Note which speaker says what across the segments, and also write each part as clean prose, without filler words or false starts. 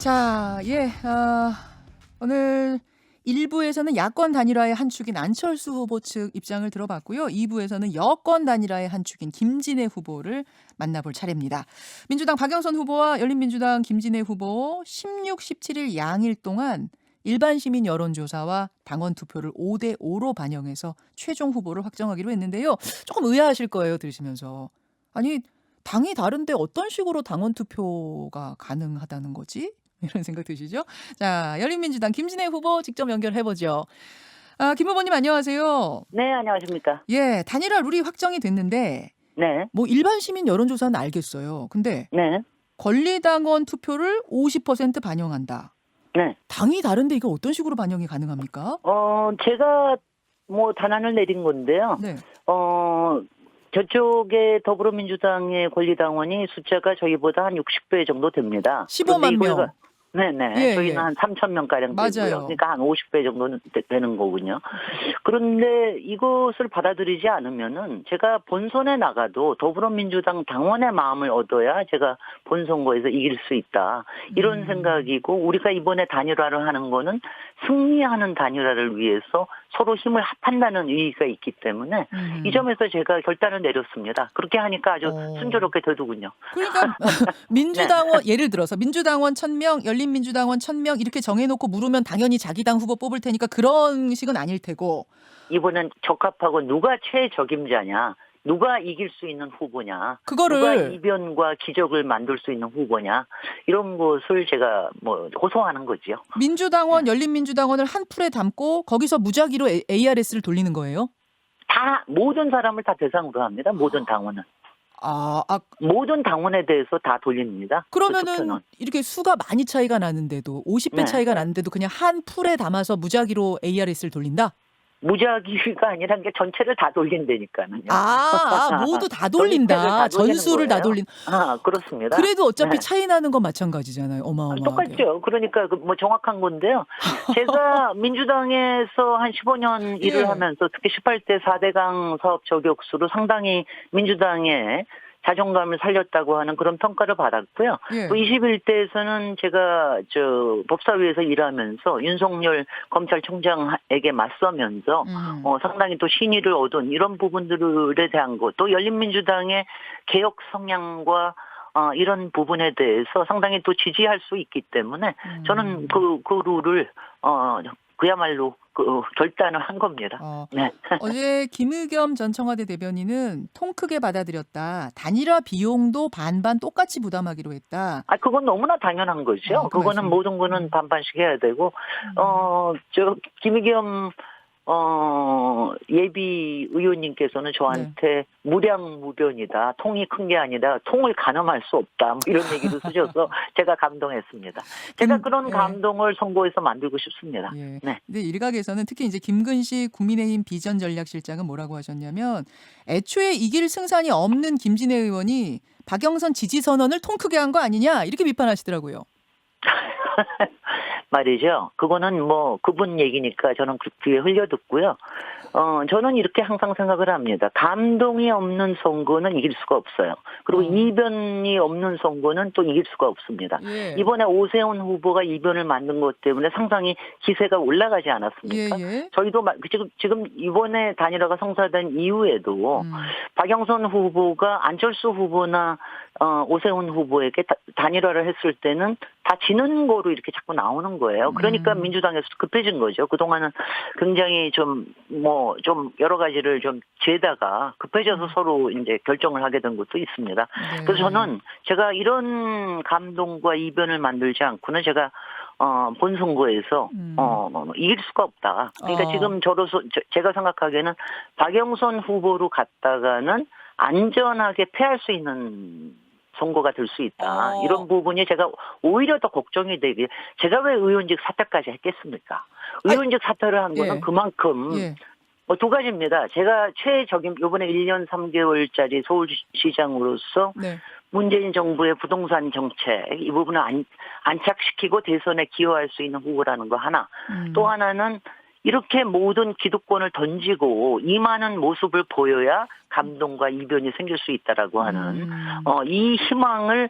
Speaker 1: 자, 오늘 1부에서는 야권 단일화의 한 축인 안철수 후보 측 입장을 들어봤고요. 2부에서는 여권 단일화의 한 축인 김진애 후보를 만나볼 차례입니다. 민주당 박영선 후보와 열린민주당 김진애 후보 16, 17일 양일 동안 일반 시민 여론조사와 당원 투표를 5대5로 반영해서 최종 후보를 확정하기로 했는데요. 조금 의아하실 거예요, 들으시면서. 아니, 당이 다른데 어떤 식으로 당원 투표가 가능하다는 거지? 이런 생각 드시죠? 자, 열린민주당 김진애 후보 직접 연결해보죠. 김 후보님 안녕하세요.
Speaker 2: 네, 안녕하십니까.
Speaker 1: 예, 단일화 룰이 확정이 됐는데
Speaker 2: 네,
Speaker 1: 뭐 일반 시민 여론조사는 알겠어요. 근데
Speaker 2: 네,
Speaker 1: 권리당원 투표를 50% 반영한다.
Speaker 2: 네.
Speaker 1: 당이 다른데 이거 어떤 식으로 반영이 가능합니까?
Speaker 2: 제가 뭐 단안을 내린 건데요.
Speaker 1: 네.
Speaker 2: 저쪽에 더불어민주당의 권리당원이 숫자가 저희보다 한 60배 정도 됩니다.
Speaker 1: 15만 명.
Speaker 2: 네네.
Speaker 1: 예,
Speaker 2: 저희는
Speaker 1: 예.
Speaker 2: 한 3천 명가량
Speaker 1: 맞아요.
Speaker 2: 되고요. 그러니까 한 50배 정도는 되는 거군요. 그런데 이것을 받아들이지 않으면은 제가 본선에 나가도 더불어민주당 당원의 마음을 얻어야 제가 본선거에서 이길 수 있다. 이런 생각이고, 우리가 이번에 단일화를 하는 거는 승리하는 단일화를 위해서 서로 힘을 합한다는 의의가 있기 때문에 이 점에서 제가 결단을 내렸습니다. 그렇게 하니까 아주 순조롭게 되더군요.
Speaker 1: 그러니까 민주당원 예를 들어서 민주당원 1,000명, 열린민주당원 1,000명 이렇게 정해놓고 물으면 당연히 자기 당 후보 뽑을 테니까 그런 식은 아닐 테고.
Speaker 2: 이번엔 적합하고 누가 최적임자냐, 누가 이길 수 있는 후보냐,
Speaker 1: 그거를
Speaker 2: 누가 이변과 기적을 만들 수 있는 후보냐, 이런 것을 제가 뭐 호소하는 거죠.
Speaker 1: 민주당원, 열린민주당원을 한 풀에 담고 거기서 무작위로 ARS를 돌리는 거예요?
Speaker 2: 다 모든 사람을 다 대상으로 합니다. 모든 당원은. 모든 당원에 대해서 다 돌립니다.
Speaker 1: 그러면은 이렇게 수가 많이 차이가 나는데도 50배
Speaker 2: 네.
Speaker 1: 차이가 나는데도 그냥 한 풀에 담아서 무작위로 ARS를 돌린다?
Speaker 2: 무작위가 아니라 게 전체를 다 돌린다니까요.
Speaker 1: 모두 다 돌린다. 전수를 다 돌린.
Speaker 2: 그렇습니다.
Speaker 1: 그래도 어차피
Speaker 2: 네.
Speaker 1: 차이 나는 건 마찬가지잖아요. 어마어마하게.
Speaker 2: 똑같죠. 그러니까 뭐 정확한 건데요. 제가 민주당에서 한 15년 일을 하면서 특히 18대 4대강 사업 저격수로 상당히 민주당의 자존감을 살렸다고 하는 그런 평가를 받았고요. 또 21대에서는 제가 법사위에서 일하면서 윤석열 검찰총장에게 맞서면서 상당히 또 신의를 얻은 이런 부분들에 대한 것, 또 열린민주당의 개혁 성향과 이런 부분에 대해서 상당히 또 지지할 수 있기 때문에 저는 그 룰을 그야말로 결단을 한 겁니다. 네.
Speaker 1: 어제 김의겸 전 청와대 대변인은 통 크게 받아들였다. 단일화 비용도 반반 똑같이 부담하기로 했다.
Speaker 2: 그건 너무나 당연한 거죠. 그거는 모든 거는 반반씩 해야 되고, 김의겸 예비 의원님께서는 저한테 무량무변이다. 통이 큰 게 아니다. 통을 가늠할 수 없다. 뭐 이런 얘기를 쓰셔서 제가 감동했습니다. 제가 그런 감동을 선거에서 만들고 싶습니다.
Speaker 1: 네.
Speaker 2: 네.
Speaker 1: 근데 일각에서는 특히 이제 김근식 국민의힘 비전전략실장은 뭐라고 하셨냐면 애초에 이길 승산이 없는 김진애 의원이 박영선 지지 선언을 통 크게 한 거 아니냐 이렇게 비판하시더라고요.
Speaker 2: 말이죠. 그거는 뭐 그분 얘기니까 저는 그 귀에 흘려듣고요. 저는 이렇게 항상 생각을 합니다. 감동이 없는 선거는 이길 수가 없어요. 그리고 이변이 없는 선거는 또 이길 수가 없습니다. 이번에 오세훈 후보가 이변을 만든 것 때문에 상당히 기세가 올라가지 않았습니까? 저희도 지금 이번에 단일화가 성사된 이후에도 박영선 후보가 안철수 후보나 오세훈 후보에게 단일화를 했을 때는 다 지는 거로 이렇게 자꾸 나오는 거예요. 그러니까 민주당에서 급해진 거죠. 그동안은 굉장히 좀 여러 가지를 좀 재다가 급해져서 서로 이제 결정을 하게 된 것도 있습니다. 그래서 저는 제가 이런 감동과 이변을 만들지 않고는 제가 본선거에서 이길 수가 없다. 그러니까 지금 제가 생각하기에는 박영선 후보로 갔다가는 안전하게 패할 수 있는 선거가 될 수 있다. 이런 부분이 제가 오히려 더 걱정이 되게, 제가 왜 의원직 사퇴까지 했겠습니까? 의원직 사퇴를 한 거는 그만큼 두 가지입니다. 제가 최적임 이번에 1년 3개월짜리 서울시장으로서 문재인 정부의 부동산 정책 이 부분을 안착시키고 대선에 기여할 수 있는 후보라는 거 하나. 또 하나는 이렇게 모든 기득권을 던지고 임하는 모습을 보여야 감동과 이변이 생길 수 있다라고 하는 이 희망을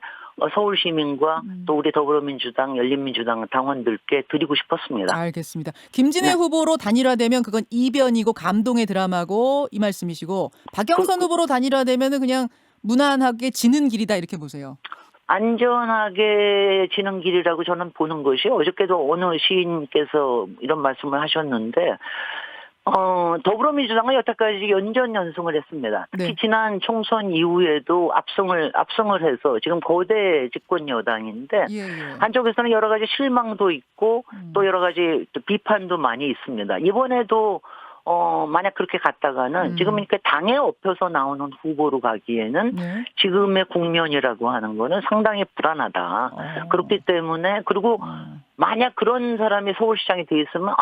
Speaker 2: 서울 시민과 또 우리 더불어민주당, 열린민주당 당원들께 드리고 싶었습니다.
Speaker 1: 알겠습니다. 김진애
Speaker 2: 네.
Speaker 1: 후보로 단일화되면 그건 이변이고 감동의 드라마고 이 말씀이시고 박영선 후보로 단일화되면은 그냥 무난하게 지는 길이다 이렇게 보세요.
Speaker 2: 안전하게 지는 길이라고 저는 보는 것이 어저께도 어느 시인께서 이런 말씀을 하셨는데 더불어민주당은 여태까지 연전연승을 했습니다. 특히
Speaker 1: 네.
Speaker 2: 지난 총선 이후에도 압승을 해서 지금 거대 집권 여당인데
Speaker 1: 예, 예.
Speaker 2: 한쪽에서는 여러 가지 실망도 있고 또 여러 가지 또 비판도 많이 있습니다. 이번에도 만약 그렇게 갔다가는 지금 이렇게 당에 업혀서 나오는 후보로 가기에는
Speaker 1: 네.
Speaker 2: 지금의 국면이라고 하는 거는 상당히 불안하다. 그렇기 때문에 그리고 만약 그런 사람이 서울시장이 돼 있으면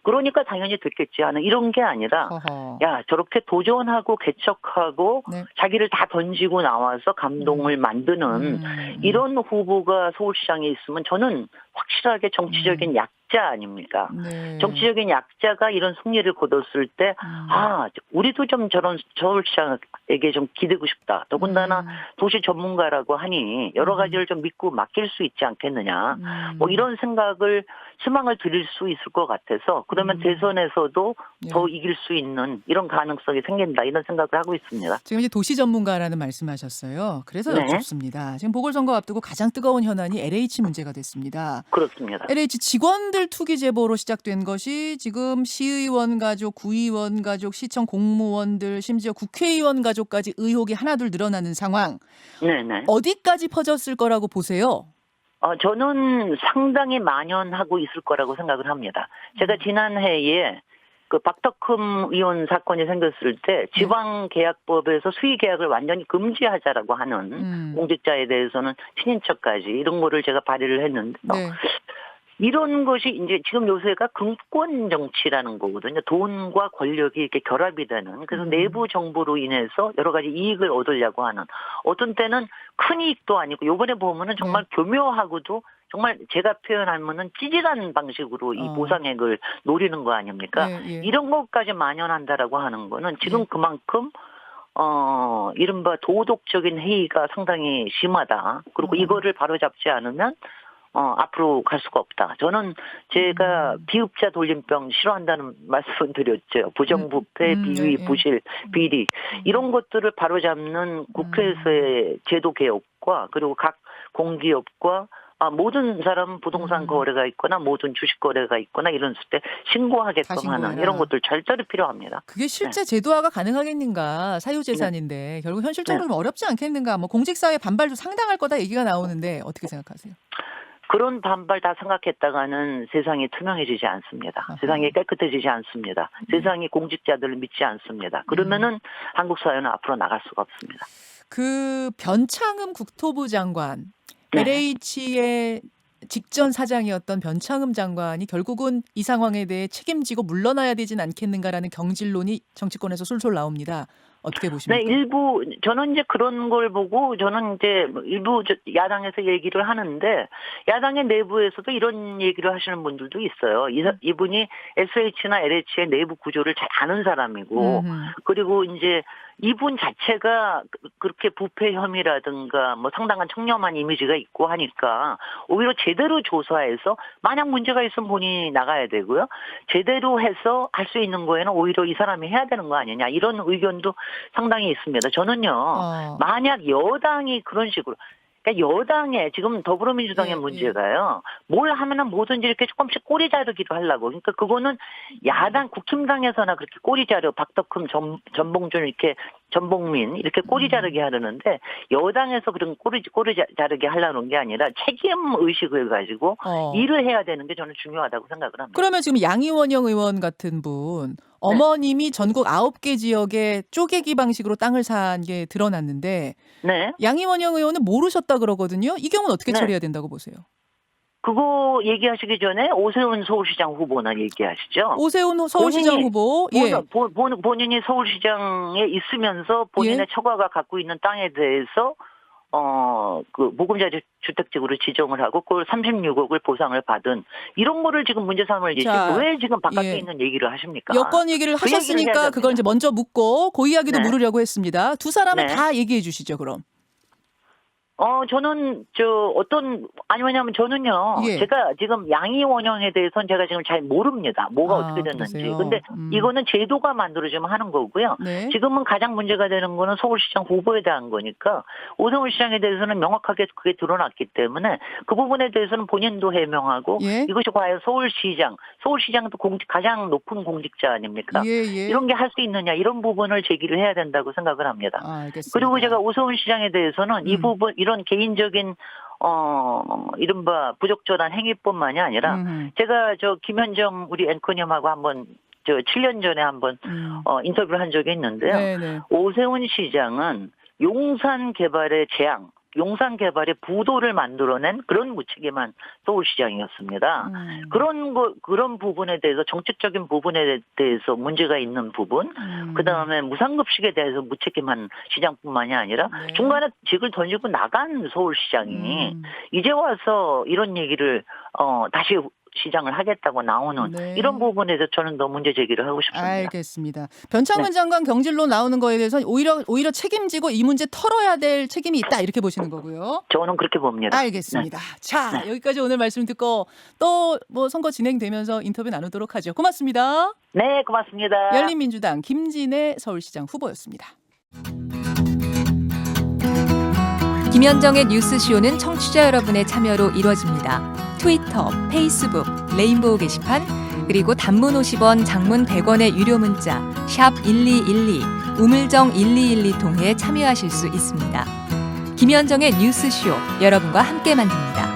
Speaker 2: 그러니까 당연히 됐겠지 하는 이런 게 아니라
Speaker 1: 허허.
Speaker 2: 야 저렇게 도전하고 개척하고
Speaker 1: 네.
Speaker 2: 자기를 다 던지고 나와서 감동을 만드는 이런 후보가 서울시장에 있으면 저는 확실하게 정치적인 약자 아닙니까?
Speaker 1: 네.
Speaker 2: 정치적인 약자가 이런 승리를 거뒀을 때 우리도 좀 저런 서울시장에게 좀 기대고 싶다. 더군다나 도시 전문가라고 하니 여러 가지를 좀 믿고 맡길 수 있지 않겠느냐. 뭐 이런 생각을 희망을 드릴 수 있을 것 같아서 그러면 대선에서도 더 이길 수 있는 이런 가능성이 생긴다. 이런 생각을 하고 있습니다.
Speaker 1: 지금 이제 도시 전문가라는 말씀하셨어요. 그래서
Speaker 2: 네.
Speaker 1: 여쭙습니다. 지금 보궐선거 앞두고 가장 뜨거운 현안이 LH 문제가 됐습니다.
Speaker 2: 그렇습니다.
Speaker 1: LH 직원들 투기 제보로 시작된 것이 지금 시의원 가족, 구의원 가족, 시청 공무원들, 심지어 국회의원 가족까지 의혹이 하나둘 늘어나는 상황.
Speaker 2: 네네.
Speaker 1: 어디까지 퍼졌을 거라고 보세요?
Speaker 2: 저는 상당히 만연하고 있을 거라고 생각을 합니다. 제가 지난해에 그 박덕흠 의원 사건이 생겼을 때 지방계약법에서 수의계약을 완전히 금지하자라고 하는 공직자에 대해서는 친인척까지 이런 거를 제가 발의를 했는데요.
Speaker 1: 네.
Speaker 2: 이런 것이 이제 지금 요새가 금권 정치라는 거거든요. 돈과 권력이 이렇게 결합이 되는. 그래서 내부 정보로 인해서 여러 가지 이익을 얻으려고 하는. 어떤 때는 큰 이익도 아니고 요번에 보면은 정말 교묘하고도 정말 제가 표현하면은 찌질한 방식으로 이 보상액을 노리는 거 아닙니까?
Speaker 1: 예, 예.
Speaker 2: 이런 것까지 만연한다라고 하는 거는 지금 그만큼 이른바 도덕적인 해이가 상당히 심하다. 그리고 이거를 바로잡지 않으면 앞으로 갈 수가 없다. 저는 제가 비읍자 돌림병 싫어한다는 말씀을 드렸죠. 부정부패, 비위, 부실, 비리 이런 것들을 바로잡는 국회에서의 제도 개혁과 그리고 각 공기업과 모든 사람 부동산 거래가 있거나 모든 주식 거래가 있거나 이런 때 신고하게끔 하는 이런 것들 절대로 필요합니다.
Speaker 1: 그게 실제 제도화가 가능하겠는가? 사유재산인데 결국 현실적으로 좀 어렵지 않겠는가? 뭐 공직사회 반발도 상당할 거다 얘기가 나오는데 어떻게 생각하세요?
Speaker 2: 그런 반발 다 생각했다가는 세상이 투명해지지 않습니다. 세상이 깨끗해지지 않습니다. 세상이 공직자들을 믿지 않습니다. 그러면은 한국 사회는 앞으로 나갈 수가 없습니다.
Speaker 1: 그 변창흠 국토부 장관,
Speaker 2: 네.
Speaker 1: LH의 직전 사장이었던 변창흠 장관이 결국은 이 상황에 대해 책임지고 물러나야 되진 않겠는가라는 경질론이 정치권에서 솔솔 나옵니다. 어떻게 보십니까?
Speaker 2: 네, 일부 저는 이제 그런 걸 보고 저는 이제 일부 야당에서 얘기를 하는데 야당의 내부에서도 이런 얘기를 하시는 분들도 있어요. 이분이 SH나 LH의 내부 구조를 잘 아는 사람이고 그리고 이제 이분 자체가 그렇게 부패 혐의라든가 뭐 상당한 청렴한 이미지가 있고 하니까 오히려 제대로 조사해서 만약 문제가 있으면 본인이 나가야 되고요. 제대로 해서 할 수 있는 거에는 오히려 이 사람이 해야 되는 거 아니냐 이런 의견도 상당히 있습니다. 저는요. 만약 여당이 그런 식으로 그러니까 여당의 지금 더불어민주당의 문제가요. 뭘 하면은 뭐든지 이렇게 조금씩 꼬리 자르기로 하려고. 그러니까 그거는 야당 국힘당에서나 그렇게 꼬리 자르 박덕흠 전봉준 이렇게 전봉민 이렇게 꼬리 자르게 하려는데 여당에서 그런 꼬리 자르게 하려는 게 아니라 책임 의식을 가지고 일을 해야 되는 게 저는 중요하다고 생각을 합니다.
Speaker 1: 그러면 지금 양이원영 의원 같은 분 어머님이 전국 9개 지역에 쪼개기 방식으로 땅을 산 게 드러났는데
Speaker 2: 네.
Speaker 1: 양이원영 의원은 모르셨다 그러거든요. 이 경우는 어떻게 처리해야 된다고 보세요?
Speaker 2: 그거 얘기하시기 전에 오세훈 서울시장 후보나 얘기하시죠.
Speaker 1: 오세훈 서울시장 후보.
Speaker 2: 본인이 서울시장에 있으면서 본인의 처가가 갖고 있는 땅에 대해서 그 모금자 주택지구로 지정을 하고 그걸 36억을 보상을 받은 이런 거를 지금 문제 삼을
Speaker 1: 자,
Speaker 2: 왜 지금 바깥에
Speaker 1: 예.
Speaker 2: 있는 얘기를 하십니까?
Speaker 1: 여권 얘기를
Speaker 2: 그 얘기를 해야
Speaker 1: 하셨으니까
Speaker 2: 됩니다.
Speaker 1: 그걸 이제 먼저 묻고 그 이야기도
Speaker 2: 네.
Speaker 1: 물으려고 했습니다. 두 사람을
Speaker 2: 네.
Speaker 1: 다 얘기해 주시죠, 그럼.
Speaker 2: 저는 왜냐면 저는요.
Speaker 1: 예.
Speaker 2: 제가 지금 양이 원형에 대해서는 제가 지금 잘 모릅니다. 뭐가 어떻게 됐는지.
Speaker 1: 그러세요?
Speaker 2: 근데 이거는 제도가 만들어지면 하는 거고요.
Speaker 1: 네.
Speaker 2: 지금은 가장 문제가 되는 거는 서울시장 후보에 대한 거니까 오세훈 시장에 대해서는 명확하게 그게 드러났기 때문에 그 부분에 대해서는 본인도 해명하고
Speaker 1: 예.
Speaker 2: 이것이 과연 서울시장도 가장 높은 공직자 아닙니까?
Speaker 1: 예, 예.
Speaker 2: 이런 게 할 수 있느냐 이런 부분을 제기를 해야 된다고 생각을 합니다.
Speaker 1: 알겠습니다.
Speaker 2: 그리고 제가 오세훈 시장에 대해서는 이 부분 이런 개인적인 이른바 부적절한 행위뿐만이 아니라 제가 김현정 우리 앵커님하고 한번 7년 전에 한번 인터뷰를 한 적이 있는데요.
Speaker 1: 네네.
Speaker 2: 오세훈 시장은 용산 개발의 재앙, 용산 개발의 부도를 만들어낸 그런 무책임한 서울시장이었습니다. 그런 부분에 대해서 정책적인 부분에 대해서 문제가 있는 부분, 그 다음에 무상급식에 대해서 무책임한 시장뿐만이 아니라
Speaker 1: 네.
Speaker 2: 중간에 직을 던지고 나간 서울시장이 이제 와서 이런 얘기를 다시 시장을 하겠다고 나오는
Speaker 1: 네.
Speaker 2: 이런 부분에 대해서 저는 더 문제 제기를 하고 싶습니다.
Speaker 1: 알겠습니다. 변창문 장관 경질로 나오는 거에 대해서는 오히려 책임지고 이 문제 털어야 될 책임이 있다 이렇게 보시는 거고요.
Speaker 2: 저는 그렇게 봅니다.
Speaker 1: 알겠습니다. 자, 여기까지 오늘 말씀 듣고 또 뭐 선거 진행되면서 인터뷰 나누도록 하죠. 고맙습니다.
Speaker 2: 네, 고맙습니다.
Speaker 1: 열린민주당 김진애 서울시장 후보였습니다.
Speaker 3: 김현정의 뉴스쇼는 청취자 여러분의 참여로 이루어집니다. 트위터, 페이스북, 레인보우 게시판, 그리고 단문 50원, 장문 100원의 유료 문자 샵 1212, 우물정 1212 통해 참여하실 수 있습니다. 김현정의 뉴스쇼, 여러분과 함께 만듭니다.